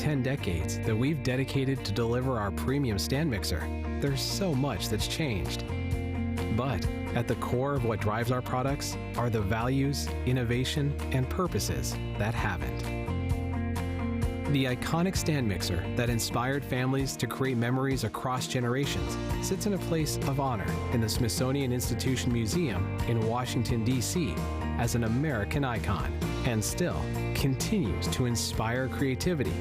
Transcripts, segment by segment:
10 decades that we've dedicated to deliver our premium stand mixer, there's so much that's changed. But at the core of what drives our products are the values, innovation, and purposes that haven't. The iconic stand mixer that inspired families to create memories across generations sits in a place of honor in the Smithsonian Institution Museum in Washington, D.C. as an American icon, and still continues to inspire creativity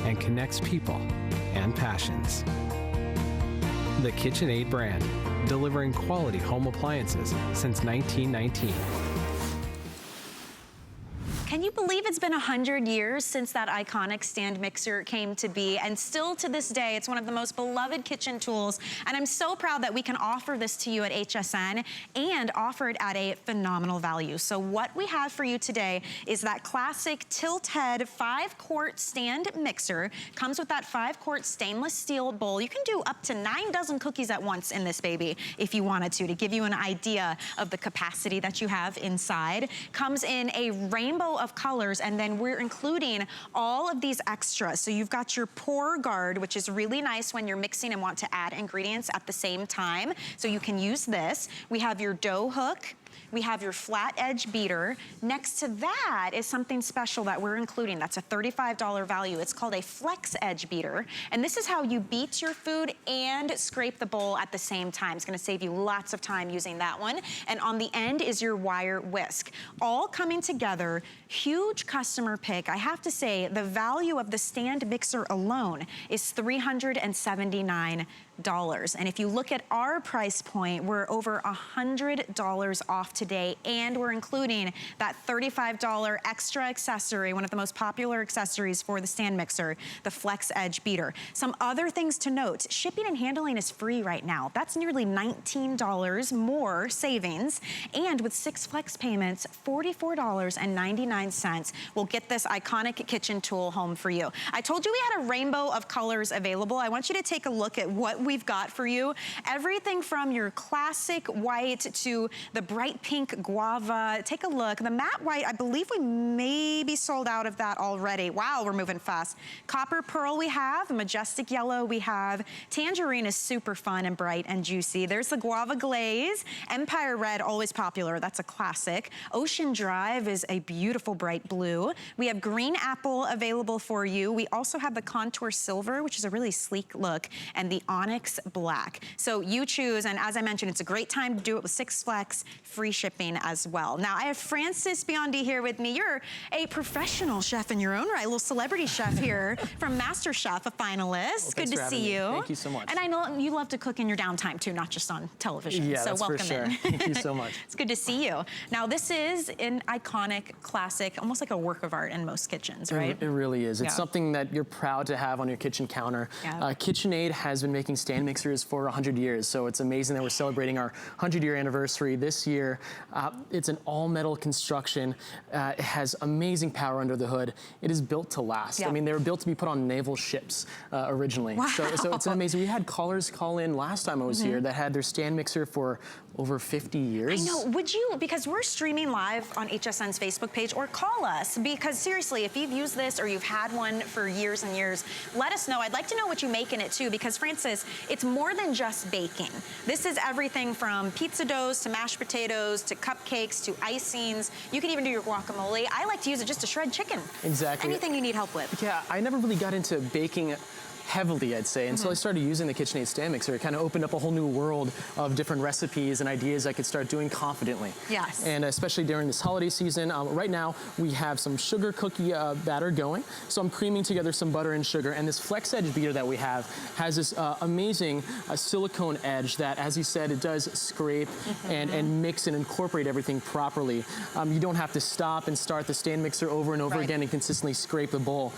and connects people and passions. The KitchenAid brand, delivering quality home appliances since 1919. Can you believe it's been 100 years since that iconic stand mixer came to be? And still to this day, it's one of the most beloved kitchen tools. And I'm so proud that we can offer this to you at HSN and offer it at a phenomenal value. So what we have for you today is that classic TiltHead 5-quart stand mixer. Comes with that 5-quart stainless steel bowl. You can do up to 9 dozen cookies at once in this baby if you wanted to give you an idea of the capacity that you have inside. Comes in a rainbow of colors, and then we're including all of these extras. So you've got your pour guard, which is really nice when you're mixing and want to add ingredients at the same time. So you can use this. We have your dough hook. We have your flat edge beater. Next to that is something special that we're including. That's a $35 value. It's called a FlexEdge beater. And this is how you beat your food and scrape the bowl at the same time. It's gonna save you lots of time using that one. And on the end is your wire whisk. All coming together, huge customer pick. I have to say, the value of the stand mixer alone is $379. And if you look at our price point, we're over $100 off today, and we're including that $35 extra accessory, one of the most popular accessories for the stand mixer, the FlexEdge beater. Some other things to note, shipping and handling is free right now. That's nearly $19 more savings, and with 6 flex payments, $44.99 will get this iconic kitchen tool home for you. I told you we had a rainbow of colors available. I want you to take a look at what we've got for you. Everything from your classic white to the bright pink guava. Take a look. The matte white, I believe we may be sold out of that already. Wow, we're moving fast. Copper pearl we have, majestic yellow we have. Tangerine is super fun and bright and juicy. There's the guava glaze. Empire red, always popular. That's a classic. Ocean Drive is a beautiful bright blue. We have green apple available for you. We also have the contour silver, which is a really sleek look, and the onyx black. So you choose, and as I mentioned, it's a great time to do it with 6 flex, free shipping as well. Now I have Francis Biondi here with me. You're a professional chef in your own right, a little celebrity chef here from MasterChef, a finalist. Well, good to see you. Thank you so much. And I know you love to cook in your downtime too, not just on television. Yeah, so that's welcome for sure. in. Thank you so much. It's good to see you. Now this is an iconic, classic, almost like a work of art in most kitchens, right? It really is. It's something that you're proud to have on your kitchen counter. KitchenAid has been making stand mixers for 100 years, so it's amazing that we're celebrating our 100-year anniversary this year. It's an all-metal construction. It has amazing power under the hood. It is built to last. I mean, they were built to be put on naval ships originally. Wow. So it's amazing. We had callers call in last time I was here that had their stand mixer for over 50 years. I know. Would you, because we're streaming live on HSN's Facebook page, or call us, because seriously, if you've used this or you've had one for years and years, let us know. I'd like to know what you make in it too, because Francis, it's more than just baking. This is everything from pizza doughs to mashed potatoes to cupcakes to icings. You can even do your guacamole. I like to use it just to shred chicken. Exactly. Anything you need help with. Yeah, I never really got into baking heavily, I'd say, until I started using the KitchenAid stand mixer. It kind of opened up a whole new world of different recipes and ideas I could start doing confidently. Yes. And especially during this holiday season, right now we have some sugar cookie batter going. So I'm creaming together some butter and sugar, and this FlexEdge beater that we have has this amazing silicone edge that, as you said, it does scrape and mix and incorporate everything properly. You don't have to stop and start the stand mixer over and over again and consistently scrape the bowl.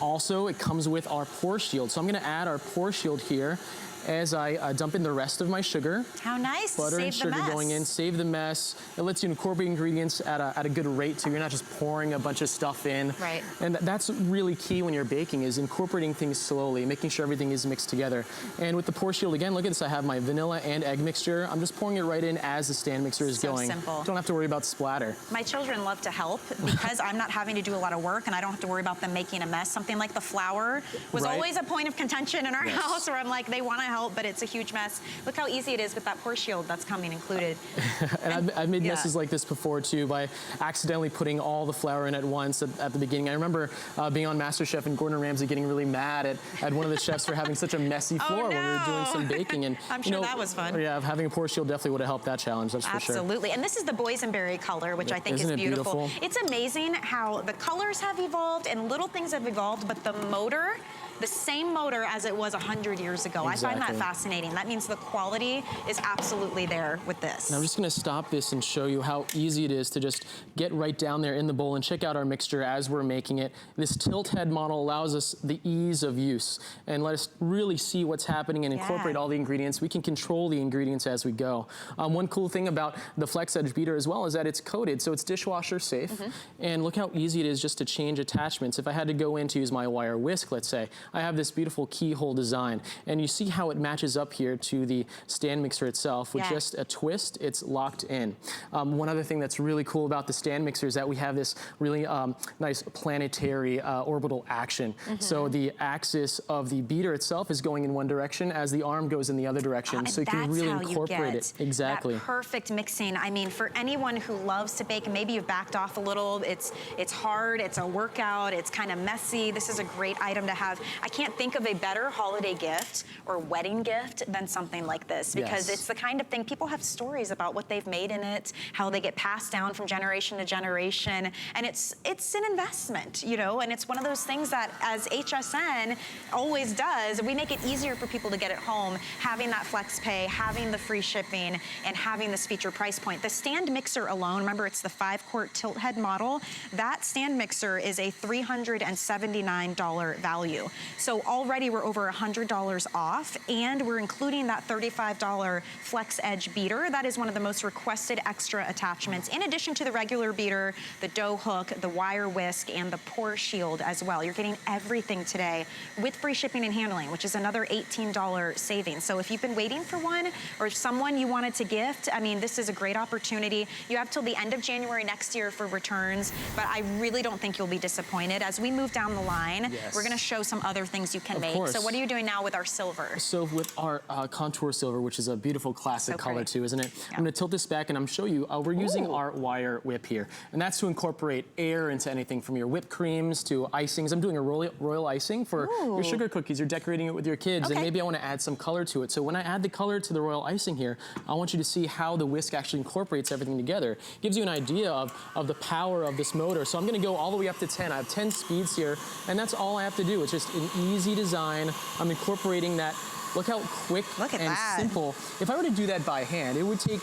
Also, it comes with our pour shield. So I'm gonna add our pour shield here, as I dump in the rest of my sugar. How nice. Butter Save and sugar the mess. going in, save the mess. It lets you incorporate ingredients at a good rate too. You're not just pouring a bunch of stuff in. Right. And that's really key when you're baking, is incorporating things slowly, making sure everything is mixed together. And with the Pour Shield, again, look at this, I have my vanilla and egg mixture. I'm just pouring it right in as the stand mixer is going. So simple. Don't have to worry about splatter. My children love to help because I'm not having to do a lot of work and I don't have to worry about them making a mess. Something like the flour was always a point of contention in our house where I'm like, they want to help, but it's a huge mess. Look how easy it is with that Pour Shield that's coming included. And I've made messes like this before too, by accidentally putting all the flour in at once at the beginning. I remember being on MasterChef and Gordon Ramsay getting really mad at one of the chefs for having such a messy floor when we were doing some baking. And I'm sure that was fun. Yeah, having a Pour Shield definitely would have helped that challenge, that's for sure. Absolutely. And this is the boysenberry color, which I think is beautiful. It's amazing how the colors have evolved and little things have evolved, but the motor, the same motor as it was 100 years ago. Exactly. I find that fascinating. That means the quality is absolutely there with this. And I'm just gonna stop this and show you how easy it is to just get right down there in the bowl and check out our mixture as we're making it. This TiltHead model allows us the ease of use and let us really see what's happening and incorporate all the ingredients. We can control the ingredients as we go. One cool thing about the FlexEdge beater as well is that it's coated, so it's dishwasher safe. And look how easy it is just to change attachments. If I had to go in to use my wire whisk, let's say, I have this beautiful keyhole design, and you see how it matches up here to the stand mixer itself. With just a twist, it's locked in. One other thing that's really cool about the stand mixer is that we have this really nice planetary orbital action. So the axis of the beater itself is going in one direction as the arm goes in the other direction. So you can really incorporate it. Exactly. That perfect mixing. I mean, for anyone who loves to bake, and maybe you've backed off a little, it's hard, it's a workout, it's kind of messy. This is a great item to have. I can't think of a better holiday gift or wedding gift than something like this, because it's the kind of thing, people have stories about what they've made in it, how they get passed down from generation to generation, and it's an investment, you know, and it's one of those things that, as HSN always does, we make it easier for people to get it home, having that flex pay, having the free shipping, and having this feature price point. The stand mixer alone, remember it's the 5-quart TiltHead model, that stand mixer is a $379 value. So already we're over $100 off, and we're including that $35 FlexEdge beater. That is one of the most requested extra attachments, in addition to the regular beater, the dough hook, the wire whisk, and the Pour Shield as well. You're getting everything today with free shipping and handling, which is another $18 savings. So if you've been waiting for one, or someone you wanted to gift, I mean, this is a great opportunity. You have till the end of January next year for returns, but I really don't think you'll be disappointed. As we move down the line, we're gonna show some other things you can make. So what are you doing now with our silver? So with our contour silver, which is a beautiful classic color too, isn't it? I'm gonna tilt this back and I'm show you, we're using our wire whip here. And that's to incorporate air into anything from your whipped creams to icings. I'm doing a royal icing for your sugar cookies. You're decorating it with your kids, and maybe I wanna add some color to it. So when I add the color to the royal icing here, I want you to see how the whisk actually incorporates everything together. Gives you an idea of the power of this motor. So I'm gonna go all the way up to 10. I have 10 speeds here, and that's all I have to do. It's just an easy design. I'm incorporating that. Look how quick and simple. If I were to do that by hand, it would take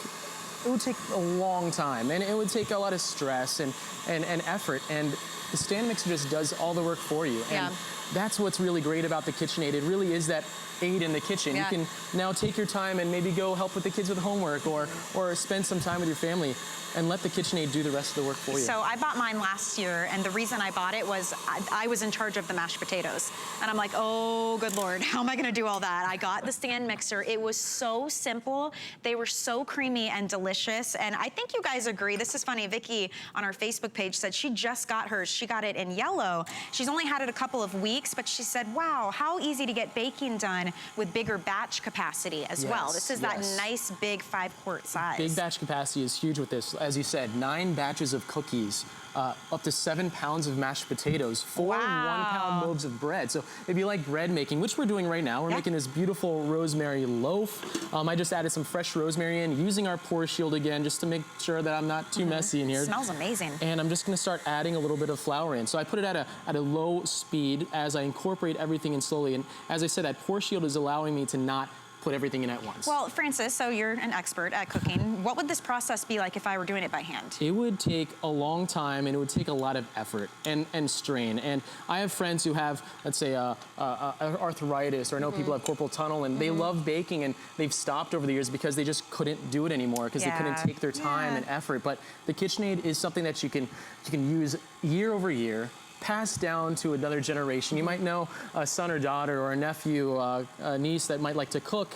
a long time, and it would take a lot of stress and effort, and the stand mixer just does all the work for you. And that's what's really great about the KitchenAid. It really is that aid in the kitchen. You can now take your time and maybe go help with the kids with homework, or spend some time with your family, and let the KitchenAid do the rest of the work for you. So I bought mine last year, and the reason I bought it was I was in charge of the mashed potatoes. And I'm like, oh, good Lord, how am I gonna do all that? I got the stand mixer. It was so simple. They were so creamy and delicious. And I think you guys agree. This is funny. Vicky on our Facebook page said she just got hers. She got it in yellow. She's only had it a couple of weeks, but she said, wow, how easy to get baking done with bigger batch capacity as well. This is that nice big 5-quart size. Big batch capacity is huge with this. As you said, 9 batches of cookies, up to 7 pounds of mashed potatoes, 4 1-pound loaves of bread. So if you like bread making, which we're doing right now, we're making this beautiful rosemary loaf. I just added some fresh rosemary in, using our Pour Shield again, just to make sure that I'm not too messy in here. It smells amazing. And I'm just gonna start adding a little bit of flour in. So I put it at a low speed as I incorporate everything in slowly. And as I said, that Pour Shield is allowing me to not put everything in at once. Well, Francis, so you're an expert at cooking. What would this process be like if I were doing it by hand? It would take a long time, and it would take a lot of effort and strain. And I have friends who have, let's say, arthritis, or I know people have carpal tunnel, and they love baking, and they've stopped over the years because they just couldn't do it anymore, because they couldn't take their time and effort. But the KitchenAid is something that you can use year over year, pass down to another generation. You might know a son or daughter or a nephew, a niece that might like to cook.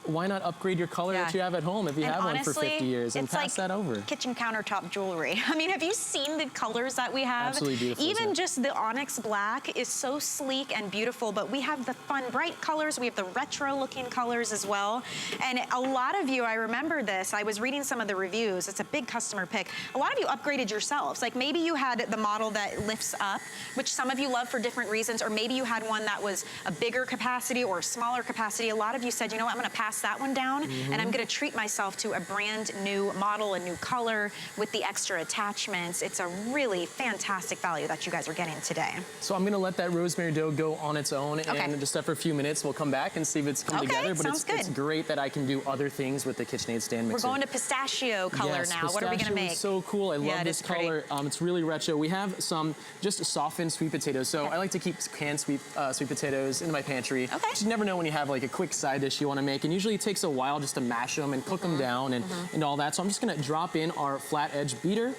Why not upgrade your color that you have at home if you have one for 50 years and pass that over? Kitchen countertop jewelry. I mean, have you seen the colors that we have? Absolutely beautiful. Even just the onyx black is so sleek and beautiful, but we have the fun, bright colors. We have the retro-looking colors as well. And a lot of you, I remember this, I was reading some of the reviews. It's a big customer pick. A lot of you upgraded yourselves. Like maybe you had the model that lifts up, which some of you love for different reasons, or maybe you had one that was a bigger capacity or a smaller capacity. A lot of you said, you know what, I'm gonna pass that one down, and I'm gonna treat myself to a brand new model, a new color with the extra attachments. It's a really fantastic value that you guys are getting today. So I'm gonna let that rosemary dough go on its own, and just after a few minutes, we'll come back and see if it's come together. But it's great that I can do other things with the KitchenAid stand mixer. We're going to pistachio color now. What are we gonna make? Is so cool. I love this color. It's really retro. We have some just softened sweet potatoes. So I like to keep canned sweet potatoes in my pantry. You never know when you have like a quick side dish you want to make, and usually it takes a while just to mash them and cook them down and all that. So I'm just gonna drop in our flat edge beater,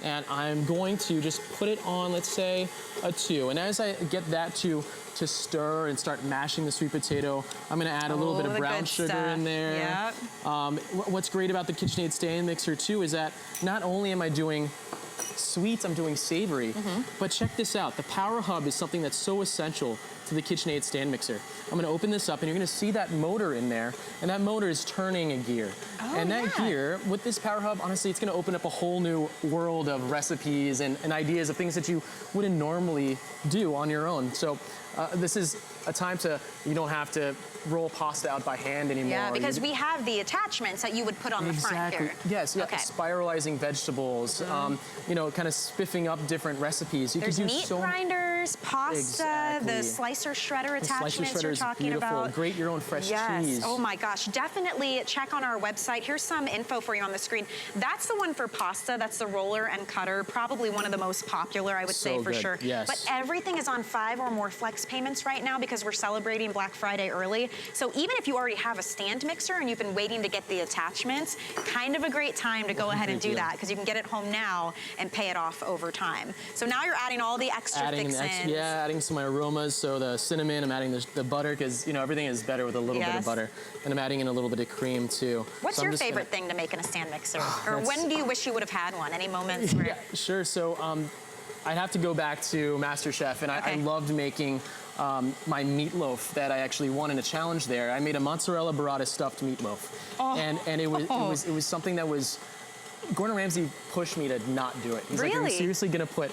and I'm going to just put it on, let's say, a 2. And as I get that to stir and start mashing the sweet potato, I'm gonna add a little bit of brown sugar in there. What's great about the KitchenAid stand mixer too is that not only am I doing sweets, I'm doing savory, but check this out. The power hub is something that's so essential to the KitchenAid stand mixer. I'm gonna open this up, and you're gonna see that motor in there, and that motor is turning a gear. And that gear, with this power hub, honestly, it's gonna open up a whole new world of recipes and ideas of things that you wouldn't normally do on your own. So this is a time you don't have to roll pasta out by hand anymore. Yeah, because we have the attachments that you would put on the front here. Yes, spiralizing vegetables, you know, kind of spiffing up different recipes. There's meat grinders, pasta, the slicer shredder attachments you're talking about. Grate your own fresh cheese. Oh my gosh, definitely check on our website. Here's some info for you on the screen. That's the one for pasta. That's the roller and cutter. Probably one of the most popular, I would say, for sure. Yes. But everything is on 5 or more flex payments right now because we're celebrating Black Friday early. So even if you already have a stand mixer and you've been waiting to get the attachments, kind of a great time to go ahead and do that, because you can get it home now and pay it off over time. So now you're adding all the extra fixins. Adding some aromas. So the cinnamon, I'm adding the butter, because you know everything is better with a little bit of butter. And I'm adding in a little bit of cream too. What's your favorite thing to make in a stand mixer? Or when do you wish you would have had one? Any moments where... Yeah, sure. So I'd have to go back to MasterChef, and I loved making my meatloaf that I actually won in a challenge there. I made a mozzarella burrata stuffed meatloaf, and it was something that was, Gordon Ramsay pushed me to not do it. He's like, are you seriously gonna put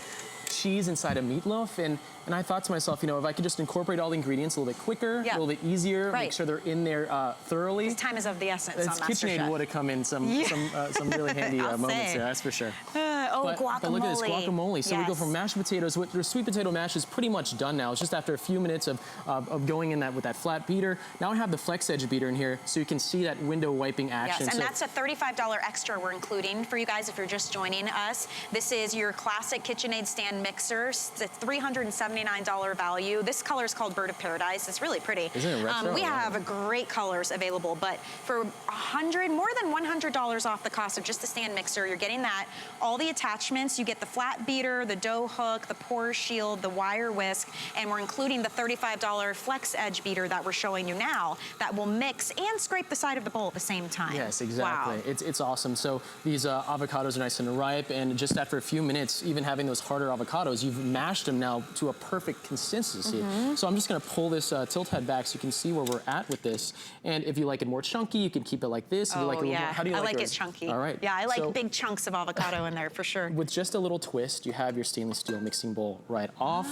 cheese inside a meatloaf? And I thought to myself, you know, if I could just incorporate all the ingredients a little bit quicker, a little bit easier, make sure they're in there thoroughly. Time is of the essence on MasterChef. KitchenAid would have come in some really handy moments there, that's for sure. Guacamole. But look at this, guacamole. So we go from mashed potatoes. The sweet potato mash is pretty much done now. It's just after a few minutes of going in with that flat beater. Now I have the FlexEdge beater in here, so you can see that window wiping action. Yes, and that's a $35 extra we're including for you guys if you're just joining us. This is your classic KitchenAid stand mixer. It's a $379 value. This color is called Bird of Paradise. It's really pretty. Isn't it retro? We have great colors available, but for more than $100 off the cost of just the stand mixer, you're getting that. All the attachments, you get the flat beater, the dough hook, the pour shield, the wire whisk, and we're including the $35 FlexEdge beater that we're showing you now that will mix and scrape the side of the bowl at the same time. Yes, exactly. Wow. It's awesome. So these avocados are nice and ripe, and just after a few minutes, even having those harder avocados, you've mashed them now to a perfect consistency. So I'm just gonna pull this tilt head back so you can see where we're at with this. And if you like it more chunky, you can keep it like this. If you like it a little more, how do you like yours? I like it chunky. All right. Yeah, I like big chunks of avocado in there for sure. With just a little twist, you have your stainless steel mixing bowl right off.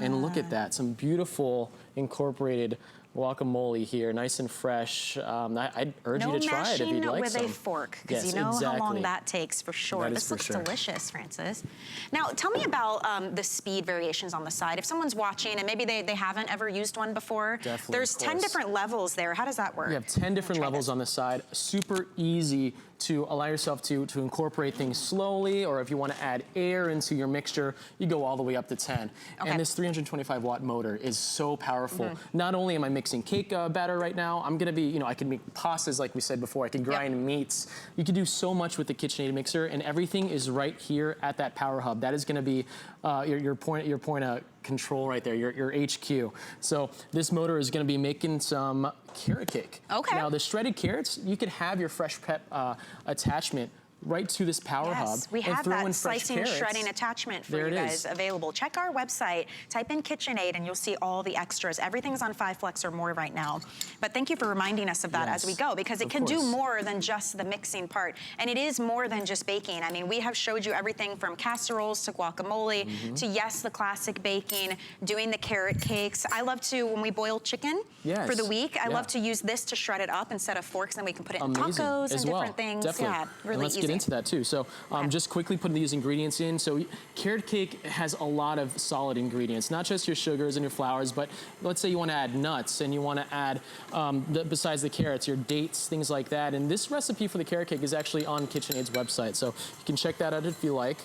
And look at that, some beautiful incorporated guacamole here, nice and fresh. I'd urge you to try it if you'd like some. No mashing with a fork, because you know how long that takes for sure. This looks delicious, Francis. Now, tell me about the speed variations on the side. If someone's watching and maybe they haven't ever used one before, there's 10 different levels there. How does that work? You have 10 different levels on the side. Super easy to allow yourself to incorporate things slowly, or if you want to add air into your mixture, you go all the way up to 10. And this 325 watt motor is so powerful. Not only am I mixing cake batter right now, I'm gonna be, you know, I can make pastas like we said before, I can grind meats. You can do so much with the KitchenAid mixer, and everything is right here at that power hub. That is gonna be your point of control right there, your HQ. So this motor is gonna be making some carrot cake. Now the shredded carrots, you could have your fresh prep attachment right to this power hub. We have that slicing and shredding attachment for you guys available. Check our website, type in KitchenAid, and you'll see all the extras. Everything's on 5 Flex or more right now. But thank you for reminding us of that as we go, because it can do more than just the mixing part. And it is more than just baking. I mean, we have showed you everything from casseroles to guacamole to, yes, the classic baking, doing the carrot cakes. I love to, when we boil chicken for the week, I love to use this to shred it up instead of forks, and we can put it in tacos and different things. Yeah, really easy. Into that too. So just quickly putting these ingredients in. So carrot cake has a lot of solid ingredients, not just your sugars and your flours, but let's say you want to add nuts and you want to add, besides the carrots, your dates, things like that. And this recipe for the carrot cake is actually on KitchenAid's website. So you can check that out if you like.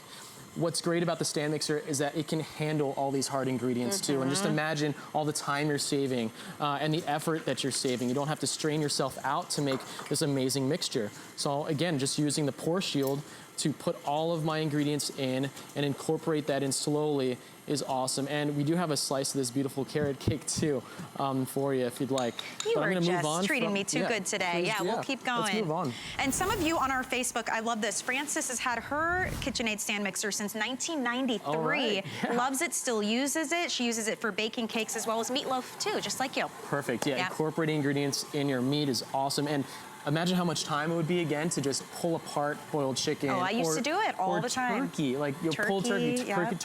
What's great about the stand mixer is that it can handle all these hard ingredients too. And just imagine all the time you're saving and the effort that you're saving. You don't have to strain yourself out to make this amazing mixture. So again, just using the pour shield to put all of my ingredients in and incorporate that in slowly is awesome. And we do have a slice of this beautiful carrot cake too for you if you'd like. You are just treating me too good today. Yeah, we'll keep going. Let's move on. And some of you on our Facebook, I love this. Frances has had her KitchenAid stand mixer since 1993. Loves it, still uses it. She uses it for baking cakes as well as meatloaf too, just like you. Perfect, incorporating ingredients in your meat is awesome. And imagine how much time it would be again to just pull apart boiled chicken. I used to do it all the time. Turkey, like you'll pull turkey